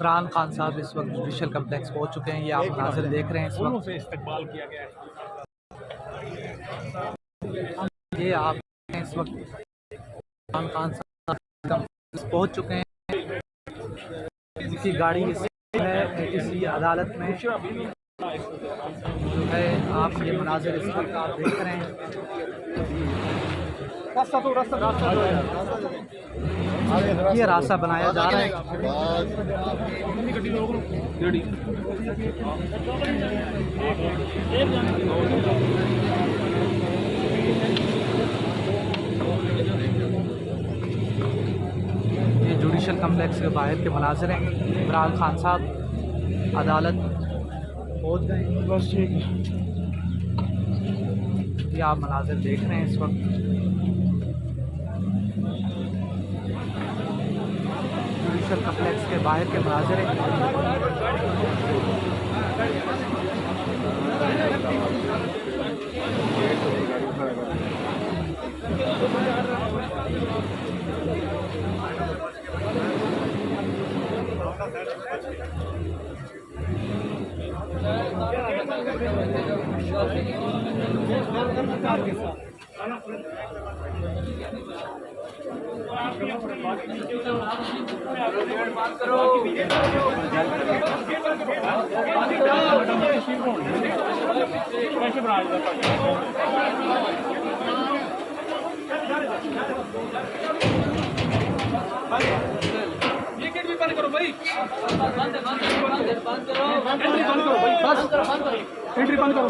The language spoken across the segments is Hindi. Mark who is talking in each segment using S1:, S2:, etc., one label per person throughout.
S1: इमरान खान साहब इस वक्त जुडिशल कम्प्लेक्स पहुंच चुके हैं। ये आप नाज़िर देख रहे हैं इस वक्त।
S2: से इस्तकबाल किया गया है।
S1: ये आप इस वक्त इमरान खान साहब पहुंच चुके हैं। उनकी गाड़ी है इसी अदालत में जो है। आप ये मनाजिर इस वक्त आप देख रहे हैं। ये रास्ता बनाया जा रहा है। ये जुडिशल कम्प्लेक्स के बाहर के मनाजिर हैं। इमरान खान साहब अदालत पहुंच गए। बस ठीक है। ये आप मनाजिर देख रहे हैं इस वक्त। जुडिशल कम्प्लेक्स के बाहर के मनाजिर हैं।
S2: ये गेट भी बंद करो भाई। एंट्री बंद करो,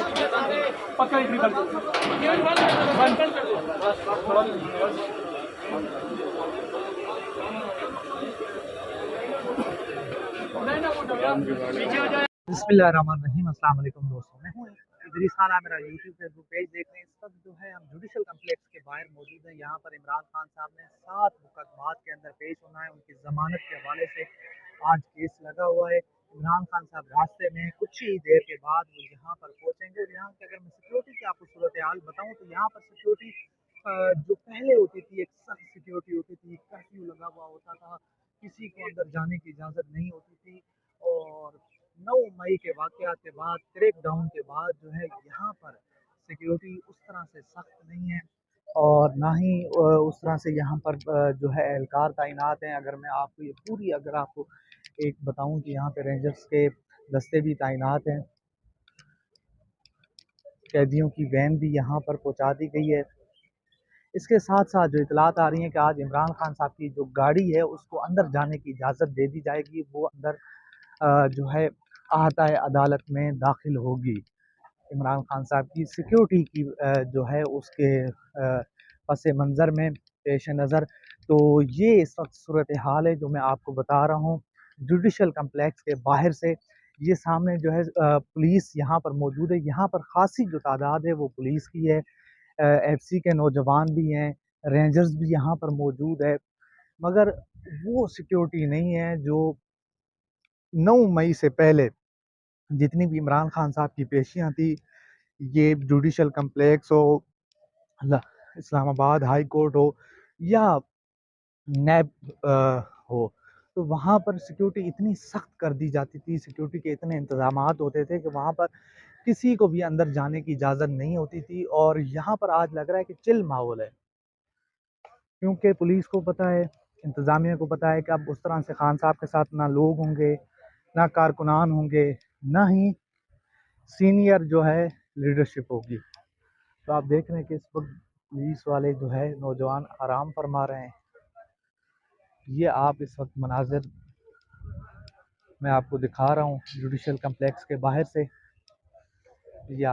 S2: पक्का एंट्री बंद करो।
S1: बिस्मिल्लाहिर्रहमानिर्रहीम। अस्सलाम वालेकुम दोस्तों, मैं हूँ इदरीस खान। आप मेरा यूट्यूब फेसबुक पेज देख रहे हैं। इस वक्त जो है हम जुडिशल कम्प्लेक्स के बाहर मौजूद हैं। यहाँ पर इमरान खान साहब ने 7 मुकदमात के अंदर पेश होना है। उनकी ज़मानत के हवाले से आज केस लगा हुआ है। इमरान खान साहब रास्ते में कुछ ही देर के बाद वो यहाँ पर पहुँचेंगे। और यहाँ की अगर मैं सिक्योरिटी की आपको सूरत हाल बताऊँ तो यहाँ पर सिक्योरिटी जो पहले होती थी, एक सख्त सिक्योरिटी होती थी, कर्फ्यू लगा हुआ होता था, किसी को अंदर जाने की इजाज़त नहीं होती थी। और 9 मई के वाक़यात के बाद, क्रैक डाउन के बाद जो है यहाँ पर सिक्योरिटी उस तरह से सख्त नहीं है। और ना ही उस तरह से यहाँ पर जो है एहलकार तैनात हैं। अगर मैं आपको ये पूरी अगर आपको एक बताऊँ कि यहाँ पे रेंजर्स के दस्ते भी तैनात हैं। कैदियों की वैन भी यहाँ पर पहुँचा दी गई है। इसके साथ साथ जो इतलात आ रही हैं कि आज इमरान खान साहब की जो गाड़ी है उसको अंदर जाने की इजाज़त दे दी जाएगी। वो अंदर जो है अहाता अदालत में दाखिल होगी। इमरान खान साहब की सिक्योरिटी की जो है उसके पस मंज़र में पेश नज़र तो ये इस वक्त सूरत हाल है जो मैं आपको बता रहा हूँ जुडिशल कम्प्लेक्स के बाहर से। ये सामने जो है पुलिस यहाँ पर मौजूद है। यहाँ पर ख़ासी जो तादाद है वो पुलिस की है। एफसी के नौजवान भी हैं, रेंजर्स भी यहाँ पर मौजूद है। मगर वो सिक्योरिटी नहीं है जो 9 मई से पहले जितनी भी इमरान खान साहब की पेशियाँ थी, ये जुडिशल कम्प्लेक्स हो, इस्लामाबाद हाई कोर्ट हो या नैब हो, तो वहाँ पर सिक्योरिटी इतनी सख्त कर दी जाती थी, सिक्योरिटी के इतने इंतज़ामात होते थे कि वहाँ पर किसी को भी अंदर जाने की इजाज़त नहीं होती थी। और यहाँ पर आज लग रहा है कि चिल माहौल है, क्योंकि पुलिस को पता है, इंतज़ामिया को पता है कि अब उस तरह से खान साहब के साथ ना लोग होंगे, ना कारकुनान होंगे, ना ही सीनियर जो है लीडरशिप होगी। तो आप देख रहे हैं कि इस वक्त पुलिस वाले जो है नौजवान आराम फरमा रहे हैं। ये आप इस वक्त मनाजिर मैं आपको दिखा रहा हूँ जुडिशल कम्प्लेक्स के बाहर से। ये आप